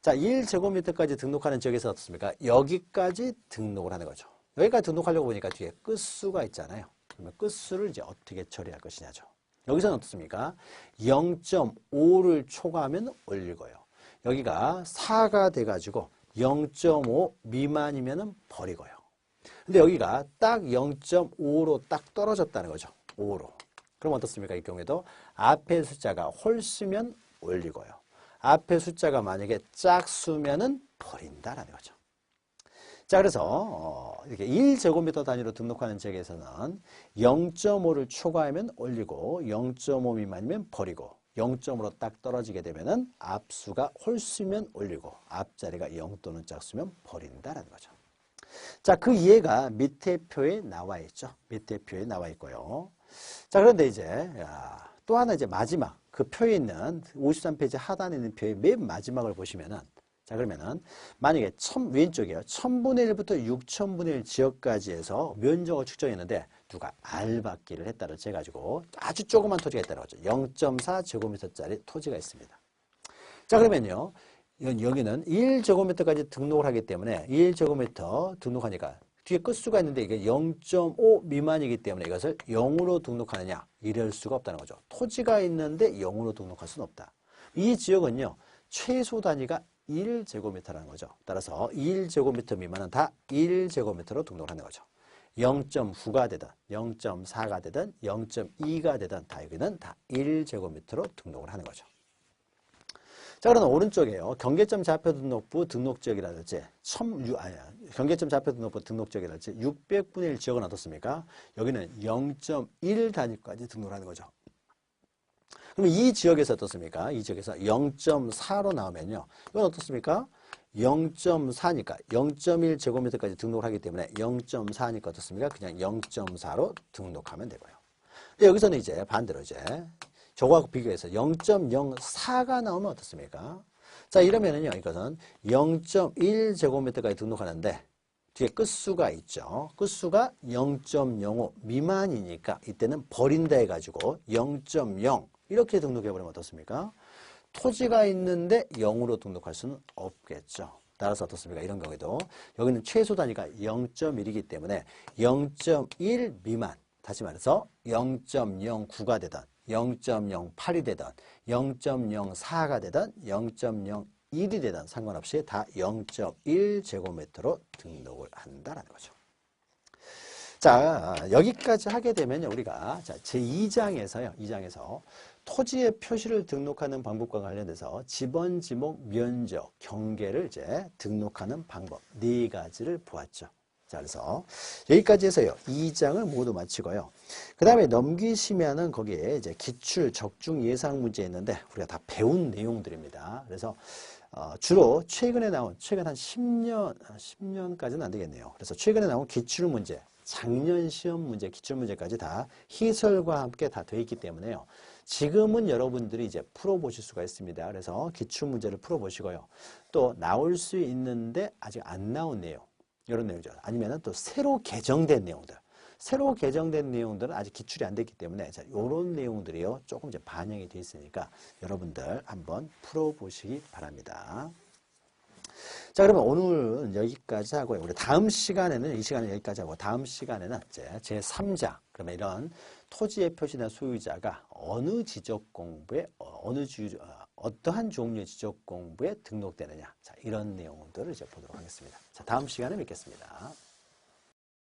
자, 1제곱미터까지 등록하는 지역에서 어떻습니까? 여기까지 등록을 하는 거죠. 여기까지 등록하려고 보니까 뒤에 끝수가 있잖아요. 그러면 끝수를 이제 어떻게 처리할 것이냐죠. 여기서는 어떻습니까? 0.5를 초과하면 올리고요. 여기가 4가 돼가지고 0.5 미만이면 버리고요. 근데 여기가 딱 0.5로 딱 떨어졌다는 거죠. 5로. 그럼 어떻습니까? 이 경우에도 앞에 숫자가 홀수면 올리고요. 앞에 숫자가 만약에 짝수면은 버린다라는 거죠. 자, 그래서 이렇게 1제곱미터 단위로 등록하는 지역에서는 0.5를 초과하면 올리고 0.5 미만이면 버리고 0.5로 딱 떨어지게 되면은 앞수가 홀수면 올리고 앞자리가 0 또는 짝수면 버린다라는 거죠. 자, 그 이해가 밑에 표에 나와 있죠. 밑에 표에 나와 있고요. 자, 그런데 이제 또 하나 이제 마지막 그 표에 있는 53페이지 하단에 있는 표의 맨 마지막을 보시면은 자, 그러면은 만약에 왼쪽이에요. 1000분의 1부터 6000분의 1 지역까지 해서 면적을 측정했는데 누가 알박기를 했다를 재가지고 아주 조그만 토지가 있다고 하죠. 0.4제곱미터짜리 토지가 있습니다. 자, 그러면요. 여기는 1제곱미터까지 등록을 하기 때문에 1제곱미터 등록하니까 뒤에 끝수가 있는데 이게 0.5 미만이기 때문에 이것을 0으로 등록하느냐? 이럴 수가 없다는 거죠. 토지가 있는데 0으로 등록할 수는 없다. 이 지역은요. 최소 단위가 1제곱미터라는 거죠. 따라서 1제곱미터 미만은 다 1제곱미터로 등록을 하는 거죠. 0.9가 되든 0.4가 되든 0.2가 되든 다 여기는 다 1제곱미터로 등록을 하는 거죠. 자, 그러면 오른쪽에요. 경계점 좌표 등록부 등록지역이라든지 경계점 좌표 등록부 등록지역이라든지 600분의 1 지역은 어떻습니까? 여기는 0.1 단위까지 등록을 하는 거죠. 그러면 이 지역에서 어떻습니까? 이 지역에서 0.4로 나오면요. 이건 어떻습니까? 0.4니까 0.1제곱미터까지 등록을 하기 때문에 0.4니까 어떻습니까? 그냥 0.4로 등록하면 되고요. 여기서는 이제 반대로 이제 저거하고 비교해서 0.04가 나오면 어떻습니까? 자, 이러면은요, 이것은 0.1제곱미터까지 등록하는데 뒤에 끝수가 있죠. 끝수가 0.05 미만이니까 이때는 버린다 해가지고 0.0 이렇게 등록해버리면 어떻습니까? 토지가 있는데 0으로 등록할 수는 없겠죠. 따라서 어떻습니까? 이런 경우에도 여기는 최소 단위가 0.1이기 때문에 0.1 미만, 다시 말해서 0.09가 되든 0.08이 되든 0.04가 되든 0.01이 되든 상관없이 다 0.1제곱미터로 등록을 한다는 거죠. 자, 여기까지 하게 되면 우리가 제2장에서요. 2장에서 토지의 표시를 등록하는 방법과 관련돼서 지번, 지목, 면적, 경계를 이제 등록하는 방법 4가지를 보았죠. 자, 그래서 여기까지 해서요. 2장을 모두 마치고요. 그 다음에 넘기시면은 거기에 이제 기출, 적중, 예상 문제 있는데 우리가 다 배운 내용들입니다. 그래서 주로 최근 한 10년까지는 안 되겠네요. 그래서 최근에 나온 기출 문제, 작년 시험 문제, 기출 문제까지 다 희설과 함께 다 돼 있기 때문에요. 지금은 여러분들이 이제 풀어보실 수가 있습니다. 그래서 기출 문제를 풀어보시고요. 또 나올 수 있는데 아직 안 나온 내용, 이런 내용이죠. 아니면은 또 새로 개정된 내용들. 새로 개정된 내용들은 아직 기출이 안 됐기 때문에 이런 내용들이요. 조금 이제 반영이 돼 있으니까 여러분들 한번 풀어보시기 바랍니다. 자, 그러면 오늘은 여기까지 하고요. 우리 다음 시간에는, 이 시간은 여기까지 하고, 다음 시간에는 이제 제3장, 그러면 이런 토지의 표시나 소유자가 어느 지적 공부에, 어떠한 종류의 지적 공부에 등록되느냐. 자, 이런 내용들을 이제 보도록 하겠습니다. 자, 다음 시간에 뵙겠습니다.